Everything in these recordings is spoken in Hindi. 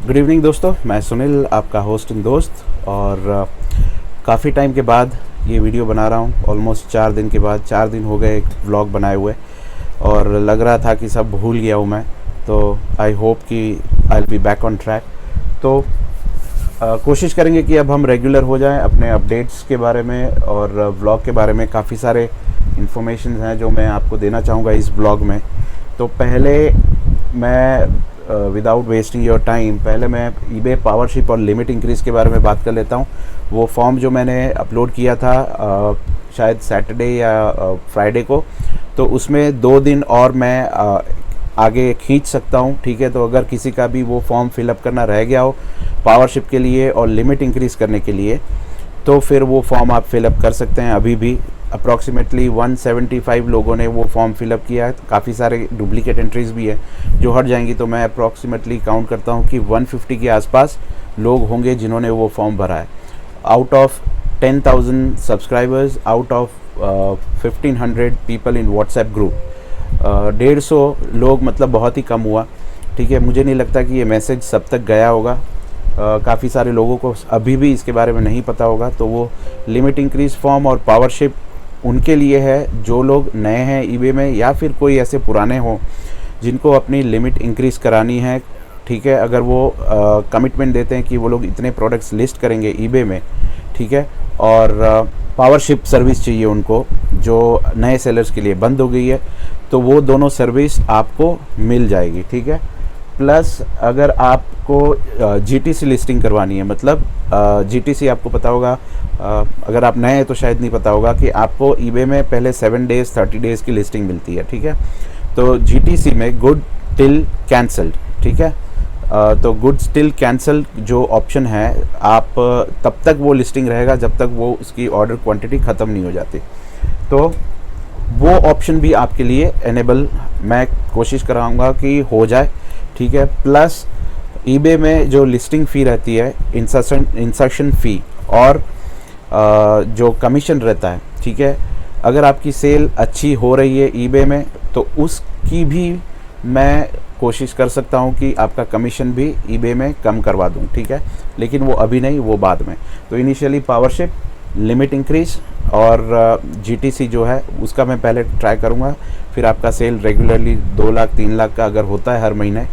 गुड इवनिंग दोस्तों, मैं सुनील आपका होस्ट इन दोस्त। और काफ़ी टाइम के बाद ये वीडियो बना रहा हूँ। ऑलमोस्ट 4 दिन के बाद, 4 दिन हो गए एक व्लॉग बनाए हुए, और लग रहा था कि सब भूल गया हूँ मैं। तो आई होप कि I will be back on track. तो कोशिश करेंगे कि अब हम रेगुलर हो जाएं अपने अपडेट्स के बारे में और व्लॉग के बारे में। काफ़ी सारे इन्फॉर्मेशन हैं जो मैं आपको देना चाहूँगा इस व्लॉग में। तो पहले मैं विदाउट वेस्टिंग योर टाइम, पहले मैं ईबे पावरशिप और लिमिट इंक्रीज़ के बारे में बात कर लेता हूँ। वो फॉर्म जो मैंने अपलोड किया था शायद सैटरडे या फ्राइडे को, तो उसमें 2 दिन और मैं आगे खींच सकता हूँ। ठीक है, तो अगर किसी का भी वो फॉर्म फिलअप करना रह गया हो पावरशिप के लिए और लिमिट इंक्रीज़ करने के लिए, तो फिर वो फॉर्म आप फिलअप कर सकते हैं। अभी भी अप्रॉक्सीमेटली 175 लोगों ने वो फॉर्म फिलअप किया है। काफ़ी सारे डुप्लीकेट एंट्रीज़ भी है जो हट जाएंगी, तो मैं अप्रॉक्सीमेटली काउंट करता हूँ कि 150 के आसपास लोग होंगे जिन्होंने वो फॉर्म भरा है। Out of 10,000 subscribers, out of 1500 people in WhatsApp group, 150 लोग, मतलब बहुत ही कम हुआ। ठीक है, मुझे नहीं लगता कि ये मैसेज सब तक गया होगा। काफ़ी सारे लोगों को अभी भी इसके बारे में नहीं पता होगा। तो वो लिमिट इंक्रीज फॉर्म और पावरशिप उनके लिए है जो लोग नए हैं ईबे में, या फिर कोई ऐसे पुराने हों जिनको अपनी लिमिट इंक्रीज़ करानी है। ठीक है, अगर वो कमिटमेंट देते हैं कि वो लोग इतने प्रोडक्ट्स लिस्ट करेंगे ईबे में, ठीक है, और पावरशिप सर्विस चाहिए उनको जो नए सेलर्स के लिए बंद हो गई है, तो वो दोनों सर्विस आपको मिल जाएगी। ठीक है, प्लस अगर आपको जीटीसी लिस्टिंग करवानी है, मतलब जीटीसी आपको पता होगा, अगर आप नए हैं तो शायद नहीं पता होगा कि आपको ईबे में पहले 7 डेज़ 30 डेज़ की लिस्टिंग मिलती है। ठीक है, तो जीटीसी में गुड टिल कैंसल्ड, ठीक है, तो गुड्स टिल कैंसल जो ऑप्शन है, आप तब तक वो लिस्टिंग रहेगा जब तक वो उसकी ऑर्डर क्वांटिटी ख़त्म नहीं हो जाती। तो वो ऑप्शन भी आपके लिए एनेबल मैं कोशिश कराऊंगा कि हो जाए। ठीक है, प्लस ईबे में जो लिस्टिंग फ़ी रहती है, इंसर्शन फ़ी और जो कमीशन रहता है, ठीक है, अगर आपकी सेल अच्छी हो रही है ईबे में तो उसकी भी मैं कोशिश कर सकता हूँ कि आपका कमीशन भी ईबे में कम करवा दूँ। ठीक है, लेकिन वो अभी नहीं, वो बाद में। तो इनिशियली पावरशिप, लिमिट इंक्रीज़ और जीटीसी जो है उसका मैं पहले ट्राई करूँगा। फिर आपका सेल रेगुलरली 2 लाख 3 लाख का अगर होता है हर महीने,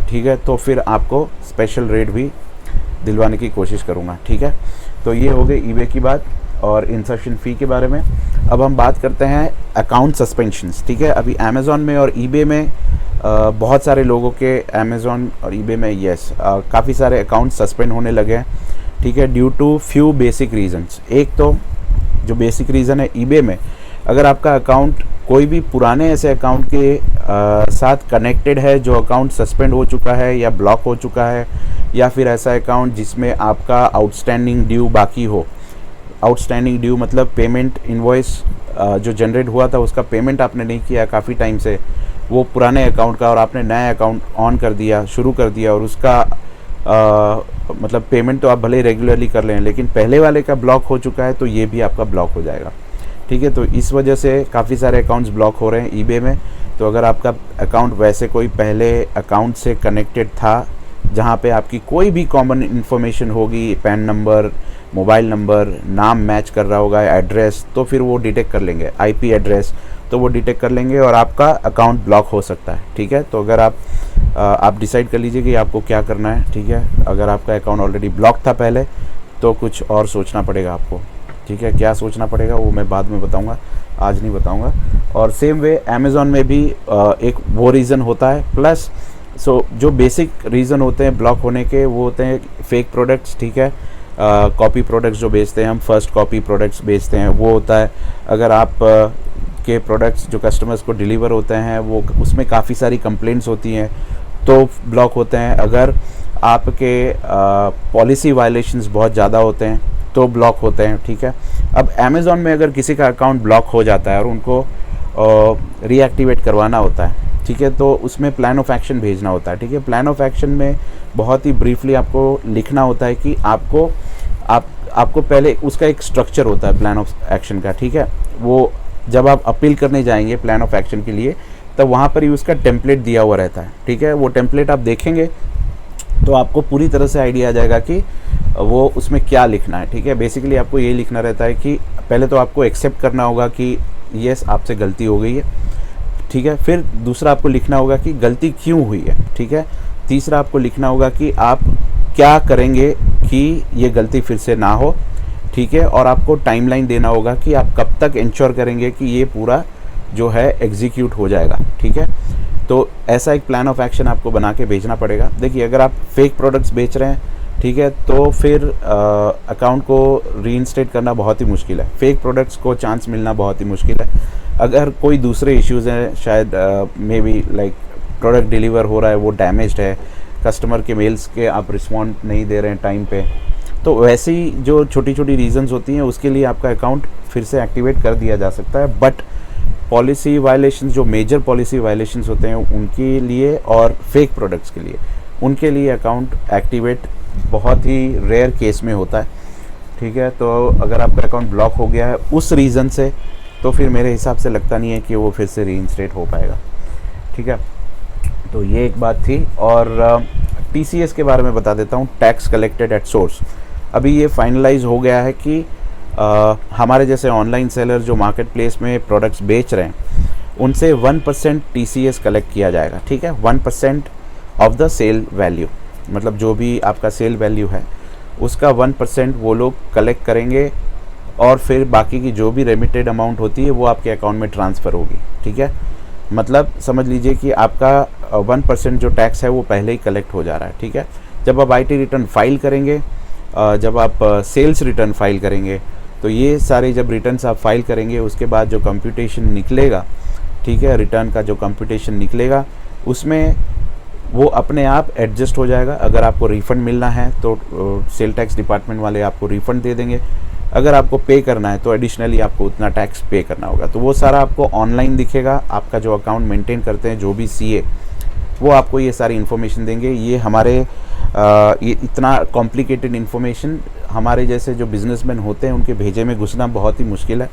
ठीक है, तो फिर आपको स्पेशल रेट भी दिलवाने की कोशिश करूँगा। ठीक है, तो ये हो गई ईबे की बात और इंसर्शन फ़ी के बारे में। अब हम बात करते हैं अकाउंट सस्पेंशंस। ठीक है, अभी अमेज़ॉन में और ईबे में बहुत सारे लोगों के, अमेज़ॉन और ईबे में काफ़ी सारे अकाउंट सस्पेंड होने लगे हैं। ठीक है, due to few basic reasons. एक तो जो बेसिक रीज़न है ईबे में, अगर आपका अकाउंट कोई भी पुराने ऐसे अकाउंट के साथ कनेक्टेड है जो अकाउंट सस्पेंड हो चुका है या ब्लॉक हो चुका है, या फिर ऐसा अकाउंट जिसमें आपका आउटस्टैंडिंग ड्यू बाकी हो। आउटस्टैंडिंग ड्यू मतलब पेमेंट इनवॉइस जो जनरेट हुआ था उसका पेमेंट आपने नहीं किया काफ़ी टाइम से, वो पुराने अकाउंट का, और आपने नया अकाउंट ऑन कर दिया, शुरू कर दिया, और उसका मतलब पेमेंट तो आप भले ही रेगुलरली कर लें, लेकिन पहले वाले का ब्लॉक हो चुका है, तो ये भी आपका ब्लॉक हो जाएगा। ठीक है, तो इस वजह से काफ़ी सारे अकाउंट्स ब्लॉक हो रहे हैं ईबे में। तो अगर आपका अकाउंट वैसे कोई पहले अकाउंट से कनेक्टेड था जहाँ पे आपकी कोई भी कॉमन इन्फॉर्मेशन होगी, पैन नंबर, मोबाइल नंबर, नाम मैच कर रहा होगा, एड्रेस, तो फिर वो डिटेक्ट कर लेंगे, आईपी एड्रेस, तो वो डिटेक्ट कर लेंगे और आपका अकाउंट ब्लॉक हो सकता है। ठीक है, तो अगर आप डिसाइड कर लीजिए कि आपको क्या करना है। ठीक है, अगर आपका अकाउंट ऑलरेडी ब्लॉक था पहले, तो कुछ और सोचना पड़ेगा आपको। ठीक है, क्या सोचना पड़ेगा वो मैं बाद में बताऊंगा, आज नहीं बताऊंगा। और सेम वे अमेज़ॉन में भी एक वो रीज़न होता है। प्लस जो बेसिक रीज़न होते हैं ब्लॉक होने के, वो होते हैं फेक प्रोडक्ट्स। ठीक है, कॉपी प्रोडक्ट्स जो बेचते हैं हम, फर्स्ट कॉपी प्रोडक्ट्स बेचते हैं, वो होता है। अगर आप के प्रोडक्ट्स जो कस्टमर्स को डिलीवर होते हैं वो उसमें काफ़ी सारी कंप्लेंट्स होती हैं तो ब्लॉक होते हैं। अगर आपके पॉलिसी वायलेशंस बहुत ज़्यादा होते हैं तो ब्लॉक होते हैं। ठीक है, अब अमेज़ॉन में अगर किसी का अकाउंट ब्लॉक हो जाता है और उनको रीएक्टिवेट करवाना होता है, ठीक है, तो उसमें प्लान ऑफ एक्शन भेजना होता है। ठीक है, प्लान ऑफ एक्शन में बहुत ही ब्रीफली आपको लिखना होता है कि आपको पहले उसका एक स्ट्रक्चर होता है प्लान ऑफ एक्शन का। ठीक है, वो जब आप अपील करने जाएंगे प्लान ऑफ एक्शन के लिए, तब वहाँ पर ही उसका टेम्पलेट दिया हुआ रहता है। ठीक है, वो टेम्पलेट आप देखेंगे तो आपको पूरी तरह से आइडिया आ जाएगा कि वो उसमें क्या लिखना है। ठीक है, बेसिकली आपको ये लिखना रहता है कि पहले तो आपको एक्सेप्ट करना होगा कि यस आपसे गलती हो गई है। ठीक है, फिर दूसरा आपको लिखना होगा कि गलती क्यों हुई है। ठीक है, तीसरा आपको लिखना होगा कि आप क्या करेंगे कि ये गलती फिर से ना हो। ठीक है, और आपको टाइमलाइन देना होगा कि आप कब तक इंश्योर करेंगे कि ये पूरा जो है एग्जीक्यूट हो जाएगा। ठीक है, तो ऐसा एक प्लान ऑफ एक्शन आपको बना के भेजना पड़ेगा। देखिए, अगर आप फेक प्रोडक्ट्स बेच रहे हैं, ठीक है, तो फिर अकाउंट को रीइंस्टेट करना बहुत ही मुश्किल है। फेक प्रोडक्ट्स को चांस मिलना बहुत ही मुश्किल है। अगर कोई दूसरे इश्यूज़ हैं, शायद may be like product deliver हो रहा है वो डैमेज्ड है, कस्टमर के मेल्स के आप रिस्पॉन्ड नहीं दे रहे हैं टाइम पे, तो वैसी जो छोटी छोटी रीजंस होती हैं उसके लिए आपका अकाउंट फिर से एक्टिवेट कर दिया जा सकता है। बट पॉलिसी वायलेशंस, जो मेजर पॉलिसी वायलेशंस होते हैं उनके लिए और फेक प्रोडक्ट्स के लिए, उनके लिए अकाउंट एक्टिवेट बहुत ही रेयर केस में होता है। ठीक है, तो अगर आपका अकाउंट ब्लॉक हो गया है उस रीज़न से, तो फिर मेरे हिसाब से लगता नहीं है कि वो फिर से रीइंस्टेट हो पाएगा। ठीक है, तो ये एक बात थी। और TCS के बारे में बता देता हूँ, टैक्स कलेक्टेड एट सोर्स। अभी ये फाइनलाइज हो गया है कि हमारे जैसे ऑनलाइन सेलर जो मार्केट प्लेस में प्रोडक्ट्स बेच रहे हैं उनसे 1% TCS कलेक्ट किया जाएगा। ठीक है, 1% ऑफ द सेल वैल्यू, मतलब जो भी आपका सेल वैल्यू है उसका 1% वो लोग कलेक्ट करेंगे और फिर बाकी की जो भी रेमिटेड अमाउंट होती है वो आपके अकाउंट में ट्रांसफ़र होगी। ठीक है, मतलब समझ लीजिए कि आपका 1% जो टैक्स है वो पहले ही कलेक्ट हो जा रहा है। ठीक है, जब आप IT रिटर्न फाइल करेंगे, जब आप सेल्स रिटर्न फाइल करेंगे, तो ये सारे जब रिटर्न्स आप फाइल करेंगे उसके बाद जो कंप्यूटेशन निकलेगा, ठीक है, रिटर्न का जो कंप्यूटेशन निकलेगा उसमें वो अपने आप एडजस्ट हो जाएगा। अगर आपको रिफ़ंड मिलना है तो सेल टैक्स डिपार्टमेंट वाले आपको रिफ़ंड दे देंगे। अगर आपको पे करना है तो एडिशनली आपको उतना टैक्स पे करना होगा। तो वो सारा आपको ऑनलाइन दिखेगा। आपका जो अकाउंट मेंटेन करते हैं जो भी CA, वो आपको ये सारी इन्फॉर्मेशन देंगे। ये हमारे ये इतना कॉम्प्लिकेटेड इन्फॉर्मेशन हमारे जैसे जो बिजनेसमैन होते हैं उनके भेजे में घुसना बहुत ही मुश्किल है।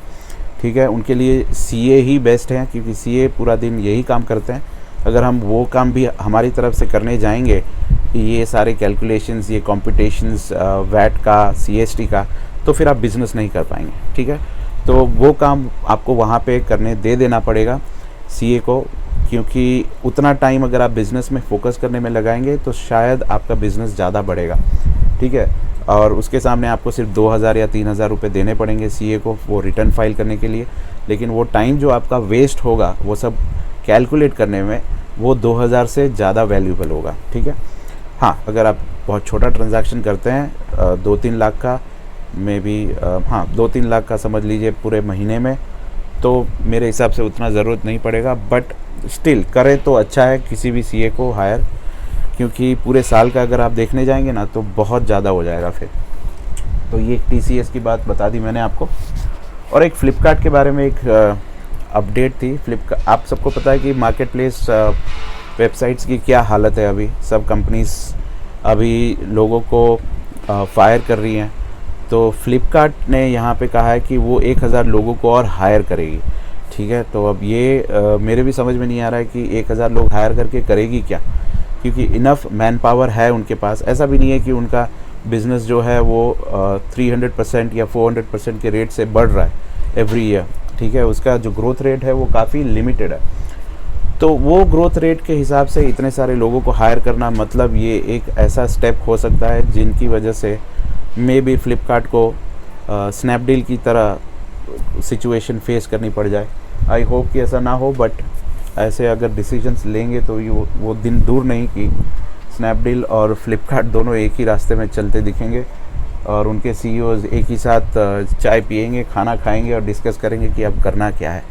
ठीक है, उनके लिए CA ही बेस्ट है, क्योंकि CA पूरा दिन यही काम करते हैं। अगर हम वो काम भी हमारी तरफ से करने जाएंगे, ये सारे कैलकुलेशंस, ये कॉम्पिटिशन्स, वैट का, CST का, तो फिर आप बिज़नेस नहीं कर पाएंगे। ठीक है, तो वो काम आपको वहाँ पे करने दे देना पड़ेगा CA को, क्योंकि उतना टाइम अगर आप बिज़नेस में फ़ोकस करने में लगाएंगे तो शायद आपका बिज़नेस ज़्यादा बढ़ेगा। ठीक है, और उसके सामने आपको सिर्फ 2000 या 3000 रुपये देने पड़ेंगे CA को वो रिटर्न फाइल करने के लिए, लेकिन वो टाइम जो आपका वेस्ट होगा वो सब कैलकुलेट करने में, वो 2000 से ज़्यादा वैल्यूबल होगा। ठीक है, हाँ, अगर आप बहुत छोटा ट्रांजैक्शन करते हैं 2-3 लाख का, मे बी हाँ 2-3 लाख का समझ लीजिए पूरे महीने में, तो मेरे हिसाब से उतना ज़रूरत नहीं पड़ेगा। बट स्टिल करें तो अच्छा है किसी भी CA को हायर, क्योंकि पूरे साल का अगर आप देखने जाएंगे ना तो बहुत ज़्यादा हो जाएगा फिर। तो ये TCS की बात बता दी मैंने आपको। और एक फ़्लिपकार्ट के बारे में एक अपडेट थी। फ्लिपकार्ट, आप सबको पता है कि मार्केट प्लेस वेबसाइट्स की क्या हालत है। अभी सब कंपनीज अभी लोगों को फायर कर रही हैं। तो फ्लिपकार्ट ने यहाँ पे कहा है कि वो 1000 लोगों को और हायर करेगी। ठीक है, तो अब ये मेरे भी समझ में नहीं आ रहा है कि 1000 लोग हायर करके करेगी क्या, क्योंकि इनफ मैन पावर है उनके पास। ऐसा भी नहीं है कि उनका बिज़नेस जो है वो 300% या 400% के रेट से बढ़ रहा है एवरी ईयर। ठीक है, उसका जो ग्रोथ रेट है वो काफ़ी लिमिटेड है। तो वो ग्रोथ रेट के हिसाब से इतने सारे लोगों को हायर करना, मतलब ये एक ऐसा स्टेप हो सकता है जिनकी वजह से मे बी फ्लिपकार्ट को स्नैपडील की तरह सिचुएशन फेस करनी पड़ जाए। आई होप कि ऐसा ना हो, बट ऐसे अगर डिसीजंस लेंगे तो ये वो दिन दूर नहीं कि स्नैपडील और फ्लिपकार्ट दोनों एक ही रास्ते में चलते दिखेंगे और उनके CEOs एक ही साथ चाय पिएंगे, खाना खाएंगे और डिस्कस करेंगे कि अब करना क्या है।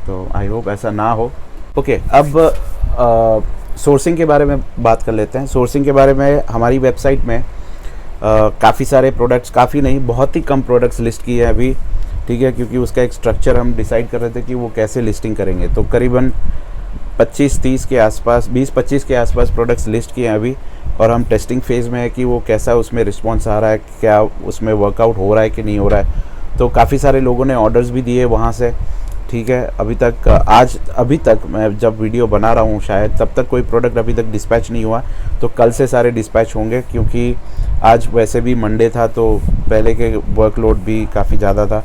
तो आई होप ऐसा ना हो। ओके, अब सोर्सिंग के बारे में बात कर लेते हैं। सोर्सिंग के बारे में हमारी वेबसाइट में काफ़ी सारे प्रोडक्ट्स, काफ़ी नहीं, बहुत ही कम प्रोडक्ट्स लिस्ट किए हैं अभी। ठीक है, क्योंकि उसका एक स्ट्रक्चर हम डिसाइड कर रहे थे कि वो कैसे लिस्टिंग करेंगे। तो करीबन 25-30 के आसपास, 20-25 के आसपास प्रोडक्ट्स लिस्ट किए हैं अभी, और हम टेस्टिंग फेज़ में है कि वो कैसा उसमें रिस्पॉन्स आ रहा है, क्या उसमें वर्कआउट हो रहा है कि नहीं हो रहा है। तो काफ़ी सारे लोगों ने ऑर्डर्स भी दिए वहाँ से, ठीक है। अभी तक मैं जब वीडियो बना रहा हूँ शायद तब तक कोई प्रोडक्ट अभी तक डिस्पैच नहीं हुआ, तो कल से सारे डिस्पैच होंगे, क्योंकि आज वैसे भी मंडे था तो पहले के वर्कलोड भी काफ़ी ज़्यादा था,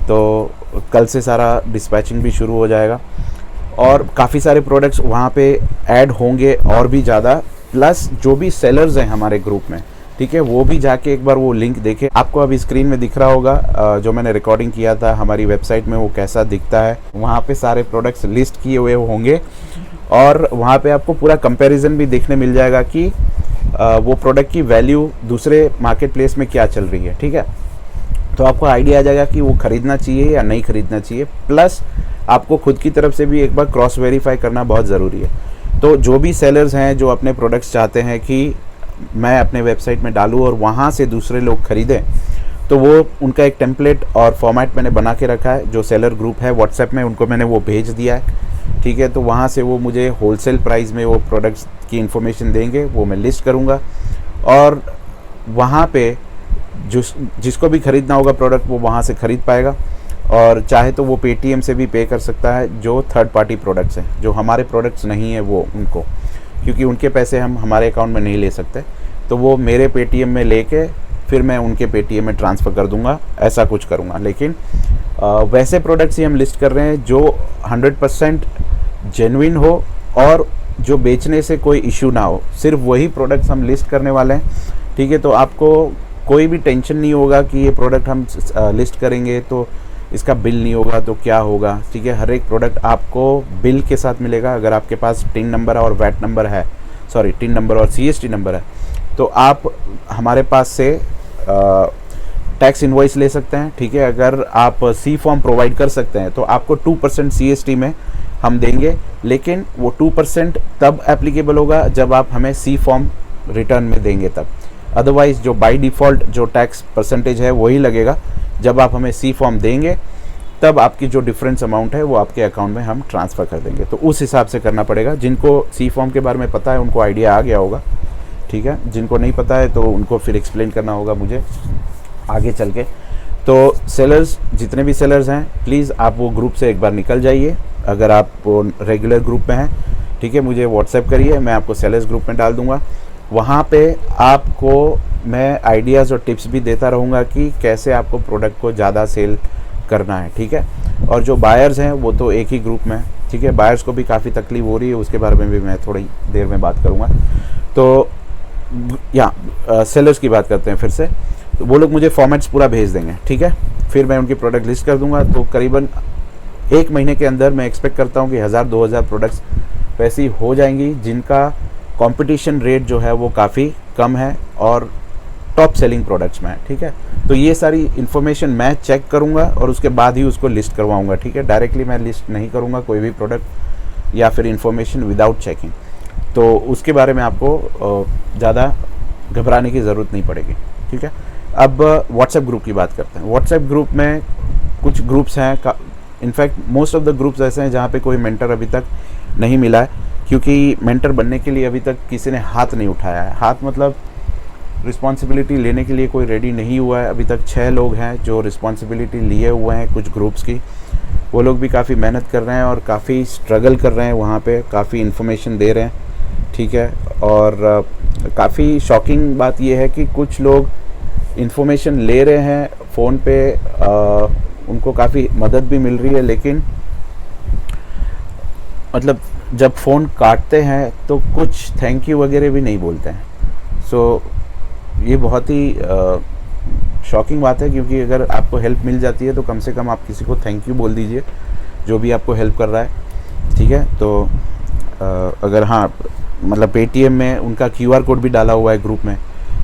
तो कल से सारा डिस्पैचिंग भी शुरू हो जाएगा और काफ़ी सारे प्रोडक्ट्स वहाँ पे ऐड होंगे और भी ज़्यादा। प्लस जो भी सेलर्स हैं हमारे ग्रुप में, ठीक है, वो भी जाके एक बार वो लिंक देखें। आपको अभी स्क्रीन में दिख रहा होगा जो मैंने रिकॉर्डिंग किया था हमारी वेबसाइट में, वो कैसा दिखता है। वहाँ पे सारे प्रोडक्ट्स लिस्ट किए हुए होंगे और वहाँ पे आपको पूरा कंपैरिजन भी देखने मिल जाएगा कि वो प्रोडक्ट की वैल्यू दूसरे मार्केट प्लेस में क्या चल रही है, ठीक है। तो आपको आइडिया आ जाएगा कि वो ख़रीदना चाहिए या नहीं ख़रीदना चाहिए। प्लस आपको खुद की तरफ से भी एक बार क्रॉस वेरीफाई करना बहुत ज़रूरी है। तो जो भी सेलर्स हैं जो अपने प्रोडक्ट्स चाहते हैं कि मैं अपने वेबसाइट में डालूँ और वहाँ से दूसरे लोग ख़रीदें, तो वो उनका एक टेम्पलेट और फॉर्मेट मैंने बना के रखा है। जो सेलर ग्रुप है व्हाट्सएप में, उनको मैंने वो भेज दिया है, ठीक है। तो वहाँ से वो मुझे होलसेल प्राइस में वो प्रोडक्ट्स की इन्फॉर्मेशन देंगे, वो मैं लिस्ट करूँगा और वहाँ पे जिसको भी ख़रीदना होगा प्रोडक्ट वो वहाँ से ख़रीद पाएगा। और चाहे तो वो पेटीएम से भी पे कर सकता है, जो थर्ड पार्टी प्रोडक्ट्स हैं, जो हमारे प्रोडक्ट्स नहीं है वो उनको, क्योंकि उनके पैसे हम हमारे अकाउंट में नहीं ले सकते, तो वो मेरे पेटीएम में लेके फिर मैं उनके पेटीएम में ट्रांसफ़र कर दूंगा, ऐसा कुछ करूंगा। लेकिन वैसे प्रोडक्ट्स ही हम लिस्ट कर रहे हैं जो 100% जेन्युइन हो और जो बेचने से कोई इशू ना हो, सिर्फ वही प्रोडक्ट्स हम लिस्ट करने वाले हैं, ठीक है। तो आपको कोई भी टेंशन नहीं होगा कि ये प्रोडक्ट हम लिस्ट करेंगे तो इसका बिल नहीं होगा तो क्या होगा, ठीक है। हर एक प्रोडक्ट आपको बिल के साथ मिलेगा। अगर आपके पास टिन नंबर और वैट नंबर है, टिन नंबर और सीएसटी नंबर है, तो आप हमारे पास से टैक्स इनवॉइस ले सकते हैं, ठीक है। अगर आप सी फॉर्म प्रोवाइड कर सकते हैं तो आपको 2% सीएसटी में हम देंगे, लेकिन वो 2% तब एप्लीकेबल होगा जब आप हमें सी फॉर्म रिटर्न में देंगे तब। अदरवाइज़ जो बाय डिफ़ॉल्ट जो टैक्स परसेंटेज है वही लगेगा जब आप हमें सी फॉर्म देंगे, तब आपकी जो डिफरेंस अमाउंट है वो आपके अकाउंट में हम ट्रांसफ़र कर देंगे। तो उस हिसाब से करना पड़ेगा। जिनको सी फॉर्म के बारे में पता है उनको आइडिया आ गया होगा, ठीक है। जिनको नहीं पता है तो उनको फिर एक्सप्लेन करना होगा मुझे आगे चल के। तो सेलर्स, जितने भी सेलर्स हैं, प्लीज़ आप वो ग्रुप से एक बार निकल जाइए। अगर आप रेगुलर ग्रुप में हैं, ठीक है, मुझे व्हाट्सएप करिए, मैं आपको सेलर्स ग्रुप में डाल दूँगा। वहाँ पे आपको मैं आइडियाज़ और टिप्स भी देता रहूँगा कि कैसे आपको प्रोडक्ट को ज़्यादा सेल करना है, ठीक है। और जो बायर्स हैं वो तो एक ही ग्रुप में, ठीक है। बायर्स को भी काफ़ी तकलीफ हो रही है, उसके बारे में भी मैं थोड़ी देर में बात करूँगा। तो यहाँ सेलर्स की बात करते हैं फिर से। तो वो लोग मुझे फॉर्मेट्स पूरा भेज देंगे, ठीक है। फिर मैं उनकी प्रोडक्ट लिस्ट कर दूँगा। तो करीबन 1 महीने के अंदर मैं एक्सपेक्ट करता हूँ कि 1000-2000 प्रोडक्ट्स वैसी हो जाएंगी जिनका कंपटीशन रेट जो है वो काफ़ी कम है और टॉप सेलिंग प्रोडक्ट्स में है, ठीक है। तो ये सारी इन्फॉर्मेशन मैं चेक करूँगा और उसके बाद ही उसको लिस्ट करवाऊँगा, ठीक है। डायरेक्टली मैं लिस्ट नहीं करूँगा कोई भी प्रोडक्ट या फिर इन्फॉर्मेशन विदाउट चेकिंग। तो उसके बारे में आपको ज़्यादा घबराने की ज़रूरत नहीं पड़ेगी, ठीक है। अब व्हाट्सएप ग्रुप की बात करते हैं। व्हाट्सएप ग्रुप में कुछ ग्रुप्स हैं, in fact most of the groups ऐसे हैं जहाँ पे कोई मेंटर अभी तक नहीं मिला है, क्योंकि मेंटर बनने के लिए अभी तक किसी ने हाथ नहीं उठाया है। हाथ मतलब रिस्पॉन्सिबिलिटी लेने के लिए कोई रेडी नहीं हुआ है। अभी तक 6 लोग हैं जो रिस्पॉन्सिबिलिटी लिए हुए हैं कुछ ग्रुप्स की। वो लोग भी काफ़ी मेहनत कर रहे हैं और काफ़ी स्ट्रगल कर रहे हैं, वहाँ पे काफ़ी इन्फॉर्मेशन दे रहे हैं, ठीक है। और काफ़ी शॉकिंग बात यह है कि कुछ लोग इन्फॉर्मेशन ले रहे हैं फ़ोन पे, उनको काफ़ी मदद भी मिल रही है, लेकिन मतलब जब फ़ोन काटते हैं तो कुछ थैंक यू वगैरह भी नहीं बोलते हैं। सो ये बहुत ही शॉकिंग बात है, क्योंकि अगर आपको हेल्प मिल जाती है तो कम से कम आप किसी को थैंक यू बोल दीजिए जो भी आपको हेल्प कर रहा है, ठीक है। तो अगर हाँ मतलब पेटीएम में उनका QR कोड भी डाला हुआ है ग्रुप में,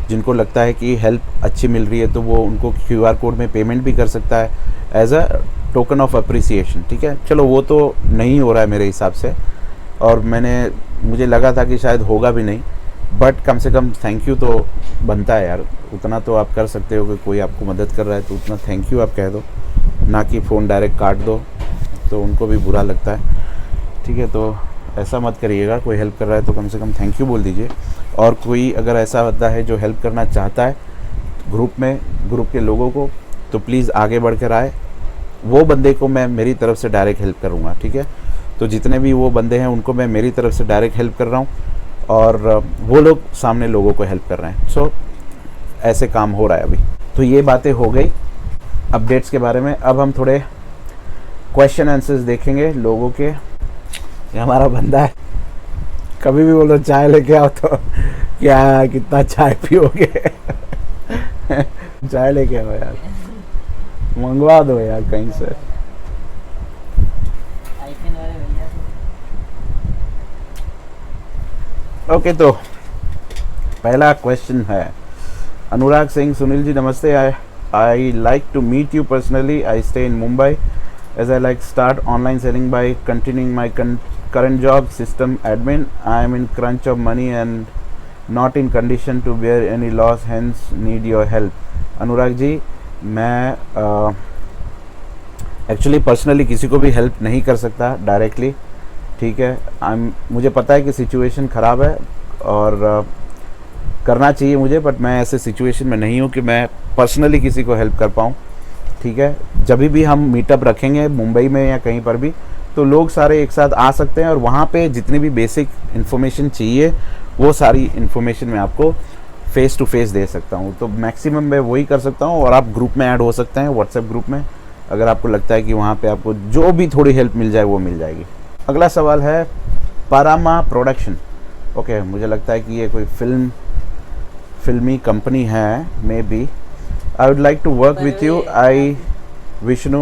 जिनको लगता है कि हेल्प अच्छी मिल रही है तो वो उनको QR कोड में पेमेंट भी कर सकता है as a token of appreciation, ठीक है। चलो वो तो नहीं हो रहा है मेरे हिसाब से, और मुझे लगा था कि शायद होगा भी नहीं, बट कम से कम थैंक यू तो बनता है यार। उतना तो आप कर सकते हो कि कोई आपको मदद कर रहा है तो उतना थैंक यू आप कह दो, ना कि फ़ोन डायरेक्ट काट दो, तो उनको भी बुरा लगता है, ठीक है। तो ऐसा मत करिएगा, कोई हेल्प कर रहा है तो कम से कम थैंक यू बोल दीजिए। और कोई अगर ऐसा होता है जो हेल्प करना चाहता है ग्रुप के लोगों को, तो प्लीज़ आगे बढ़ कर आए वो बंदे को मैं मेरी तरफ से डायरेक्ट हेल्प करूँगा, ठीक है। तो जितने भी वो बंदे हैं उनको मैं मेरी तरफ से डायरेक्ट हेल्प कर रहा हूँ और वो लोग सामने लोगों को हेल्प कर रहे हैं। सो ऐसे काम हो रहा है अभी। तो ये बातें हो गई अपडेट्स के बारे में। अब हम थोड़े क्वेश्चन आंसर्स देखेंगे लोगों के। ये हमारा बंदा है, कभी भी बोलो चाय लेके आओ तो क्या कितना चाय पियोगे चाय लेके आओ यार, मंगवा दो यार कहीं से। ओके, तो पहला क्वेश्चन है अनुराग सिंह। सुनील जी नमस्ते, I like to meet you personally. I stay in Mumbai as I like start online selling by continuing my current job system admin. I am in crunch of money and not in condition to bear any loss, hence need your help. Anurag ji, मैं एक्चुअली पर्सनली किसी को भी हेल्प नहीं कर सकता डायरेक्टली, ठीक है। मुझे पता है कि सिचुएशन ख़राब है और करना चाहिए मुझे, बट मैं ऐसे सिचुएशन में नहीं हूँ कि मैं पर्सनली किसी को हेल्प कर पाऊँ, ठीक है। जब भी हम मीटअप रखेंगे मुंबई में या कहीं पर भी, तो लोग सारे एक साथ आ सकते हैं और वहाँ पे जितनी भी बेसिक इन्फॉर्मेशन चाहिए वो सारी इन्फॉर्मेशन मैं आपको फेस टू फेस दे सकता हूँ। तो मैक्सिमम मैं वही कर सकता हूँ। और आप ग्रुप में ऐड हो सकते हैं, व्हाट्सएप ग्रुप में, अगर आपको लगता है कि वहाँ पे आपको जो भी थोड़ी हेल्प मिल जाए वो मिल जाएगी। अगला सवाल है पारामा प्रोडक्शन। ओके, मुझे लगता है कि ये कोई फिल्मी कंपनी है, may be. I would like to work with you. I, Vishnu,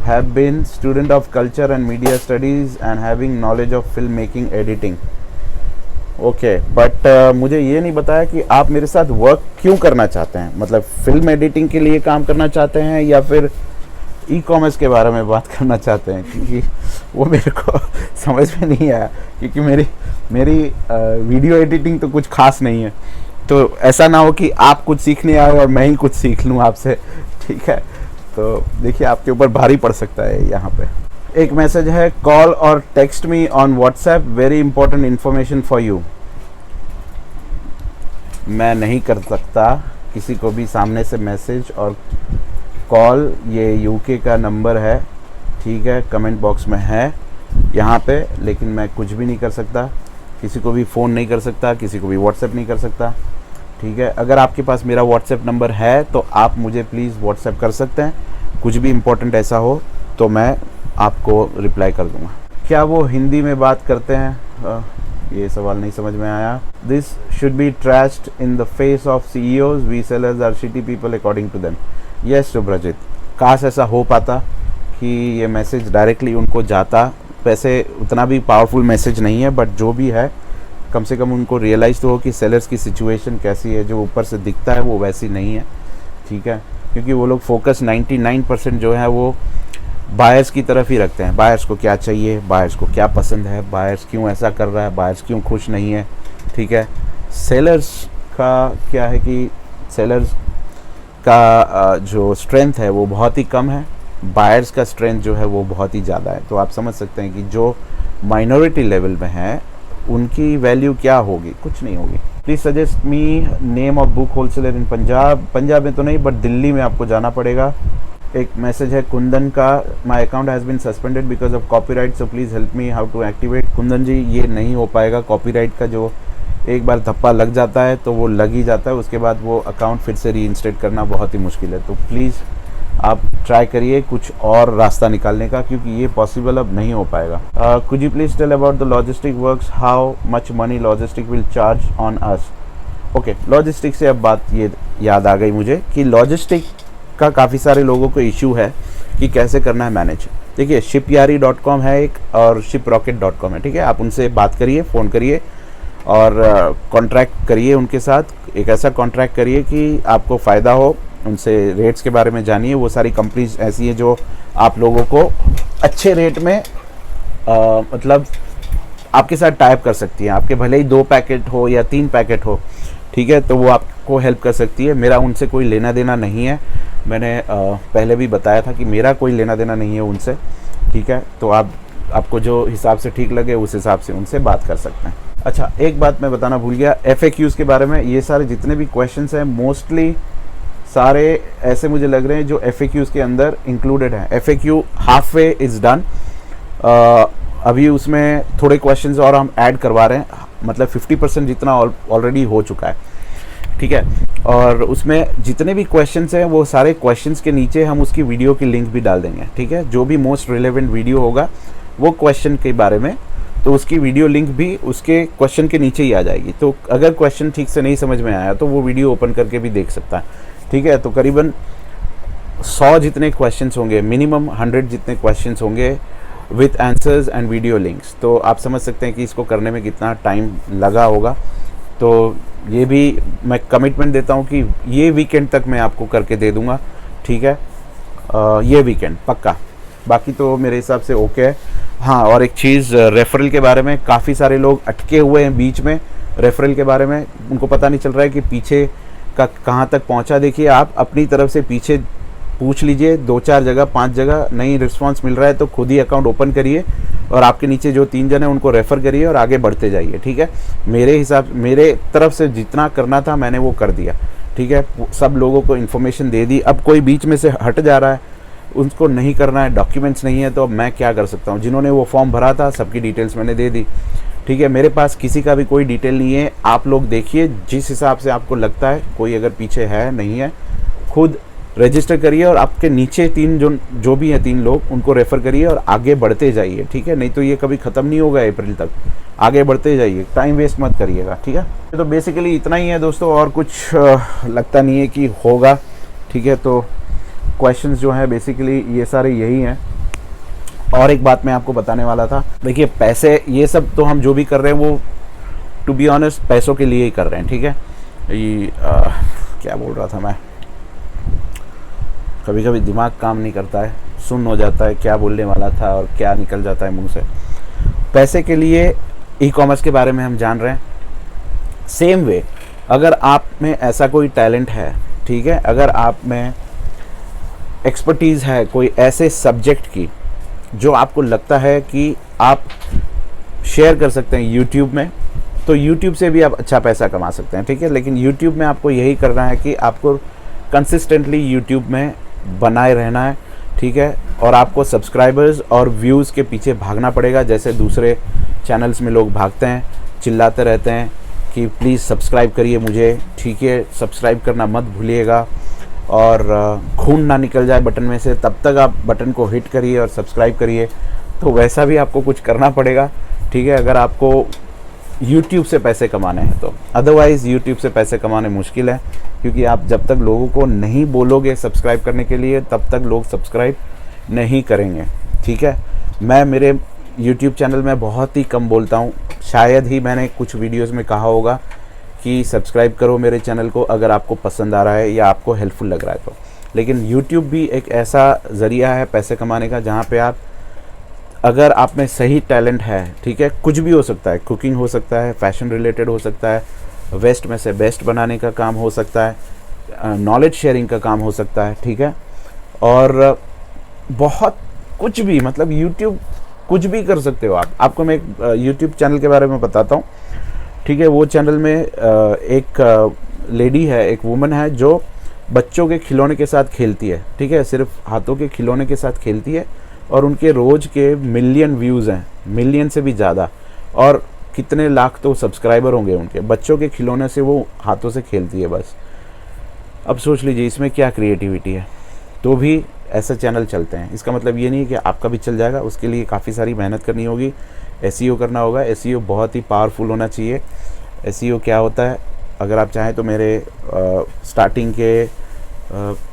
have been student of culture and media studies and having knowledge of filmmaking editing. Okay, but मुझे ये नहीं बताया कि आप मेरे साथ वर्क क्यों करना चाहते हैं। मतलब फिल्म एडिटिंग के लिए काम करना चाहते हैं या फिर ई कॉमर्स के बारे में बात करना चाहते हैं, क्योंकि वो मेरे को समझ में नहीं आया। क्योंकि मेरी वीडियो एडिटिंग तो कुछ खास नहीं है, तो ऐसा ना हो कि आप कुछ सीखने आए और मैं ही कुछ सीख लूँ आपसे, ठीक है। तो देखिए आपके ऊपर भारी पड़ सकता है यहाँ पे। एक मैसेज है, कॉल और text me on WhatsApp, very important information for you. मैं नहीं कर सकता किसी को भी सामने से मैसेज और कॉल। ये यूके का नंबर है, ठीक है, कमेंट बॉक्स में है यहाँ पे। लेकिन मैं कुछ भी नहीं कर सकता, किसी को भी फ़ोन नहीं कर सकता, किसी को भी व्हाट्सएप नहीं कर सकता, ठीक है। अगर आपके पास मेरा व्हाट्सएप नंबर है तो आप मुझे प्लीज़ व्हाट्सएप कर सकते हैं। कुछ भी इम्पोर्टेंट ऐसा हो तो मैं आपको रिप्लाई कर दूंगा। क्या वो हिंदी में बात करते हैं? ये सवाल नहीं समझ में आया। This should be trashed in the face of CEOs, we sellers are shitty people according to them. Yes Subhrajit, काश ऐसा हो पाता कि ये मैसेज डायरेक्टली उनको जाता। वैसे उतना भी पावरफुल मैसेज नहीं है, बट जो भी है कम से कम उनको रियलाइज़ तो हो कि सेलर्स की सिचुएशन कैसी है। जो ऊपर से दिखता है वो वैसी नहीं है, ठीक है। क्योंकि वो लोग फोकस 99% जो है वो बायर्स की तरफ ही रखते हैं। बायर्स को क्या चाहिए, बायर्स को क्या पसंद है, बायर्स क्यों ऐसा कर रहा है, बायर्स क्यों खुश नहीं है, ठीक है। सेलर्स का क्या है कि सेलर्स का जो स्ट्रेंथ है वो बहुत ही कम है, बायर्स का स्ट्रेंथ जो है वो बहुत ही ज़्यादा है। तो आप समझ सकते हैं कि जो माइनॉरिटी लेवल में है उनकी वैल्यू क्या होगी, कुछ नहीं होगी। Please suggest me name of book wholesaler in Punjab. Punjab में तो नहीं, बट दिल्ली में आपको जाना पड़ेगा। एक मैसेज है कुंदन का, my account has been suspended because of copyright, so please help me how to activate. Kundan ji, ये नहीं हो पाएगा। कॉपीराइट का जो एक बार धप्पा लग जाता है तो वो लग ही जाता है, उसके बाद वो अकाउंट फिर से रीइंस्टेट करना बहुत ही मुश्किल है। तो प्लीज़ आप ट्राई करिए कुछ और रास्ता निकालने का, क्योंकि ये पॉसिबल अब नहीं हो पाएगा। Could you please tell about the logistic works, how much money logistic will charge on us. Okay, logistic से अब बात ये याद आ गई मुझे कि लॉजिस्टिक का काफ़ी सारे लोगों को इशू है कि कैसे करना है मैनेज। देखिए, shipyari.com है एक और shiprocket.com है, ठीक है। आप उनसे बात करिए, फ़ोन करिए और कॉन्ट्रैक्ट करिए उनके साथ। एक ऐसा कॉन्ट्रैक्ट करिए कि आपको फ़ायदा हो, उनसे रेट्स के बारे में जानिए। वो सारी कंपनीज ऐसी है जो आप लोगों को अच्छे रेट में मतलब आपके साथ टाइप कर सकती है। आपके भले ही 2 पैकेट हो या 3 पैकेट हो, ठीक है, तो वो आपको हेल्प कर सकती है। मेरा उनसे कोई लेना देना नहीं है। मैंने पहले भी बताया था कि मेरा कोई लेना देना नहीं है उनसे, ठीक है। तो आपको जो हिसाब से ठीक लगे उस हिसाब से उनसे बात कर सकते हैं। अच्छा, एक बात मैं बताना भूल गया FAQs के बारे में। ये सारे जितने भी क्वेश्चंस हैं मोस्टली सारे ऐसे मुझे लग रहे हैं जो FAQs के अंदर इंक्लूडेड हैं। FAQ half way is done. अभी उसमें थोड़े क्वेश्चंस और हम ऐड करवा रहे हैं, मतलब 50% जितना ऑलरेडी हो चुका है, ठीक है। और उसमें जितने भी क्वेश्चंस हैं वो सारे क्वेश्चंस के नीचे हम उसकी वीडियो की लिंक भी डाल देंगे, ठीक है। जो भी मोस्ट रिलेवेंट वीडियो होगा वो क्वेश्चन के बारे में, तो उसकी वीडियो लिंक भी उसके क्वेश्चन के नीचे ही आ जाएगी। तो अगर क्वेश्चन ठीक से नहीं समझ में आया तो वो वीडियो ओपन करके भी देख सकता है, ठीक है। तो करीबन 100 जितने क्वेश्चंस होंगे, मिनिमम 100 जितने क्वेश्चंस होंगे with answers and video links. तो आप समझ सकते हैं कि इसको करने में कितना टाइम लगा होगा। तो ये भी मैं कमिटमेंट देता हूँ कि ये वीकेंड तक मैं आपको करके दे दूँगा, ठीक है। ये वीकेंड पक्का, बाकी तो मेरे हिसाब से ओके है। हाँ, और एक चीज़ रेफरल के बारे में, काफ़ी सारे लोग अटके हुए हैं बीच में रेफरल के बारे में, उनको पता नहीं चल रहा है कि पीछे का कहाँ तक पहुँचा। देखिए, आप अपनी तरफ से पीछे पूछ लीजिए, 2-4 जगह 5 जगह नहीं रिस्पांस मिल रहा है तो खुद ही अकाउंट ओपन करिए और आपके नीचे जो 3 जन हैं उनको रेफ़र करिए और आगे बढ़ते जाइए, ठीक है। मेरे तरफ से जितना करना था मैंने वो कर दिया, ठीक है। सब लोगों को इन्फॉर्मेशन दे दी। अब कोई बीच में से हट जा रहा है, उनको नहीं करना है, डॉक्यूमेंट्स नहीं है, तो अब मैं क्या कर सकता हूँ। जिन्होंने वो फॉर्म भरा था सबकी डिटेल्स मैंने दे दी, ठीक है। मेरे पास किसी का भी कोई डिटेल नहीं है। आप लोग देखिए, जिस हिसाब से आपको लगता है कोई अगर पीछे है नहीं है, खुद रजिस्टर करिए और आपके नीचे 3 जो भी हैं 3 लोग, उनको रेफ़र करिए और आगे बढ़ते जाइए, ठीक है। नहीं तो ये कभी ख़त्म नहीं होगा अप्रैल तक, आगे बढ़ते जाइए, टाइम वेस्ट मत करिएगा, ठीक है। तो बेसिकली इतना ही है दोस्तों, और कुछ लगता नहीं है कि होगा, ठीक है। तो क्वेश्चंस जो है बेसिकली ये सारे यही हैं। और एक बात मैं आपको बताने वाला था, देखिए पैसे, ये सब तो हम जो भी कर रहे हैं वो टू बी ऑनेस्ट पैसों के लिए ही कर रहे हैं, ठीक है। ये क्या बोल रहा था मैं, कभी कभी दिमाग काम नहीं करता है, सुन्न हो जाता है क्या बोलने वाला था और क्या निकल जाता है मुंह से। पैसे के लिए ई-कॉमर्स के बारे में हम जान रहे हैं। सेम वे, अगर आप में ऐसा कोई टैलेंट है, ठीक है, अगर आप में एक्सपर्टीज़ है कोई ऐसे सब्जेक्ट की जो आपको लगता है कि आप शेयर कर सकते हैं यूट्यूब में, तो यूट्यूब से भी आप अच्छा पैसा कमा सकते हैं, ठीक है। लेकिन यूट्यूब में आपको यही करना है कि आपको कंसिस्टेंटली यूट्यूब में बनाए रहना है, ठीक है। और आपको सब्सक्राइबर्स और व्यूज़ के पीछे भागना पड़ेगा, जैसे दूसरे चैनल्स में लोग भागते हैं, चिल्लाते रहते हैं कि प्लीज़ सब्सक्राइब करिए मुझे, ठीक है, सब्सक्राइब करना मत भूलिएगा, और खून ना निकल जाए बटन में से, तब तक आप बटन को हिट करिए और सब्सक्राइब करिए। तो वैसा भी आपको कुछ करना पड़ेगा, ठीक है, अगर आपको YouTube से पैसे कमाने हैं तो। अदरवाइज़ YouTube से पैसे कमाने मुश्किल है, क्योंकि आप जब तक लोगों को नहीं बोलोगे सब्सक्राइब करने के लिए, तब तक लोग सब्सक्राइब नहीं करेंगे, ठीक है। मैं मेरे YouTube चैनल में बहुत ही कम बोलता हूँ, शायद ही मैंने कुछ वीडियोस में कहा होगा कि सब्सक्राइब करो मेरे चैनल को अगर आपको पसंद आ रहा है या आपको हेल्पफुल लग रहा है तो। लेकिन YouTube भी एक ऐसा ज़रिया है पैसे कमाने का, जहाँ पे आप, अगर आप में सही टैलेंट है, ठीक है, कुछ भी हो सकता है, कुकिंग हो सकता है, फैशन रिलेटेड हो सकता है, वेस्ट में से बेस्ट बनाने का काम हो सकता है, नॉलेज शेयरिंग का काम हो सकता है, ठीक है, और बहुत कुछ भी, मतलब YouTube कुछ भी कर सकते हो आप। आपको मैं एक YouTube चैनल के बारे में बताता हूँ, ठीक है। वो चैनल में एक लेडी है, एक वुमन है जो बच्चों के खिलौने के साथ खेलती है, ठीक है, सिर्फ हाथों के खिलौने के साथ खेलती है, और उनके रोज़ के मिलियन व्यूज़ हैं, मिलियन से भी ज़्यादा, और कितने लाख तो सब्सक्राइबर होंगे उनके। बच्चों के खिलौने से वो हाथों से खेलती है बस। अब सोच लीजिए इसमें क्या क्रिएटिविटी है। तो भी ऐसे चैनल चलते हैं, इसका मतलब ये नहीं कि आपका भी चल जाएगा, उसके लिए काफ़ी सारी मेहनत करनी होगी, SEO करना होगा। SEO बहुत ही पावरफुल होना चाहिए। SEO क्या होता है, अगर आप चाहें तो मेरे स्टार्टिंग के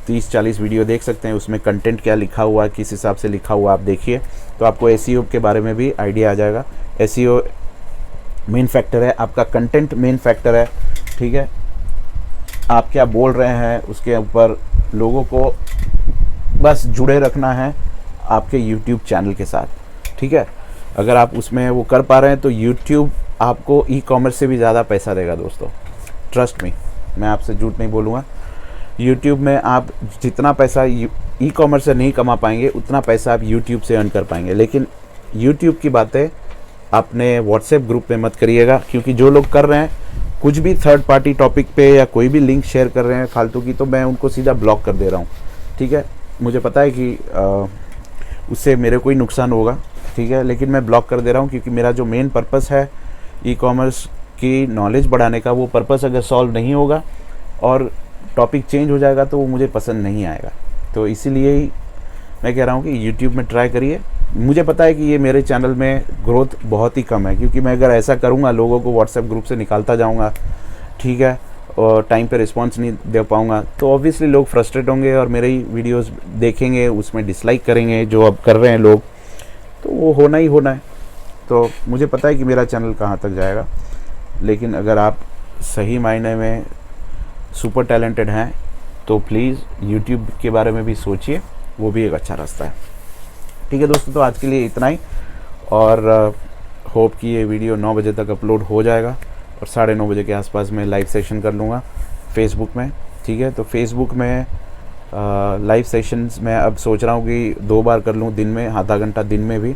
30-40 वीडियो देख सकते हैं, उसमें कंटेंट क्या लिखा हुआ है, किस हिसाब से लिखा हुआ आप देखिए, तो आपको SEO के बारे में भी आइडिया आ जाएगा। SEO मेन फैक्टर है, आपका कंटेंट मेन फैक्टर है, ठीक है। आप क्या बोल रहे हैं उसके ऊपर लोगों को बस जुड़े रखना है आपके YouTube चैनल के साथ, ठीक है। अगर आप उसमें वो कर पा रहे हैं तो YouTube आपको ई-कॉमर्स से भी ज़्यादा पैसा देगा दोस्तों, ट्रस्ट मी, मैं आपसे झूठ नहीं बोलूँगा। YouTube में आप जितना पैसा ई-कॉमर्स से नहीं कमा पाएंगे, उतना पैसा आप YouTube से अर्न कर पाएंगे। लेकिन YouTube की बातें अपने WhatsApp ग्रुप में मत करिएगा, क्योंकि जो लोग कर रहे हैं कुछ भी थर्ड पार्टी टॉपिक पे या कोई भी लिंक शेयर कर रहे हैं फालतू की, तो मैं उनको सीधा ब्लॉक कर दे रहा हूँ। ठीक है, मुझे पता है कि उससे मेरे कोई नुकसान होगा, ठीक है, लेकिन मैं ब्लॉक कर दे रहा हूँ क्योंकि मेरा जो मेन पर्पस है ई कॉमर्स की नॉलेज बढ़ाने का, वो पर्पस अगर सॉल्व नहीं होगा और टॉपिक चेंज हो जाएगा तो वो मुझे पसंद नहीं आएगा। तो इसीलिए ही मैं कह रहा हूँ कि यूट्यूब में ट्राई करिए। मुझे पता है कि ये मेरे चैनल में ग्रोथ बहुत ही कम है, क्योंकि मैं अगर ऐसा करूँगा, लोगों को व्हाट्सएप ग्रुप से निकालता जाऊँगा, ठीक है, और टाइम पे रिस्पांस नहीं दे पाऊँगा, तो ऑब्वियसली लोग फ्रस्ट्रेट होंगे और मेरे ही वीडियोस देखेंगे, उसमें डिसलाइक करेंगे जो अब कर रहे हैं लोग, तो वो होना ही होना है। तो मुझे पता है कि मेरा चैनल कहाँ तक जाएगा, लेकिन अगर आप सही मायने में सुपर टैलेंटेड हैं तो प्लीज़ यूट्यूब के बारे में भी सोचिए, वो भी एक अच्छा रास्ता है। ठीक है दोस्तों, तो आज के लिए इतना ही, और होप कि ये वीडियो 9 बजे तक अपलोड हो जाएगा और 9:30 बजे के आसपास मैं लाइव सेशन कर लूँगा फेसबुक में। ठीक है, तो फेसबुक में लाइव सेशंस मैं अब सोच रहा हूँ कि 2 बार कर लूँ दिन में, आधा घंटा दिन में भी।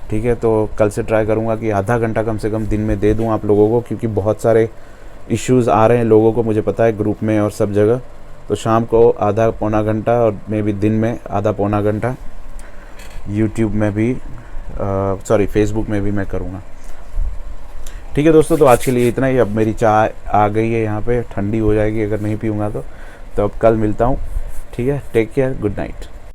ठीक है, तो कल से ट्राई करूँगा कि आधा घंटा कम से कम दिन में दे दूँ आप लोगों को, क्योंकि बहुत सारे इश्यूज़ आ रहे हैं लोगों को, मुझे पता है, ग्रुप में और सब जगह। तो शाम को आधा पौना घंटा और मे भी दिन में आधा पौना घंटा यूट्यूब में भी फेसबुक में भी मैं करूँगा। ठीक है दोस्तों, तो आज के लिए इतना ही। अब मेरी चाय आ गई है यहाँ पे, ठंडी हो जाएगी अगर नहीं पीऊँगा तो अब कल मिलता हूँ। ठीक है, टेक केयर, गुड नाइट।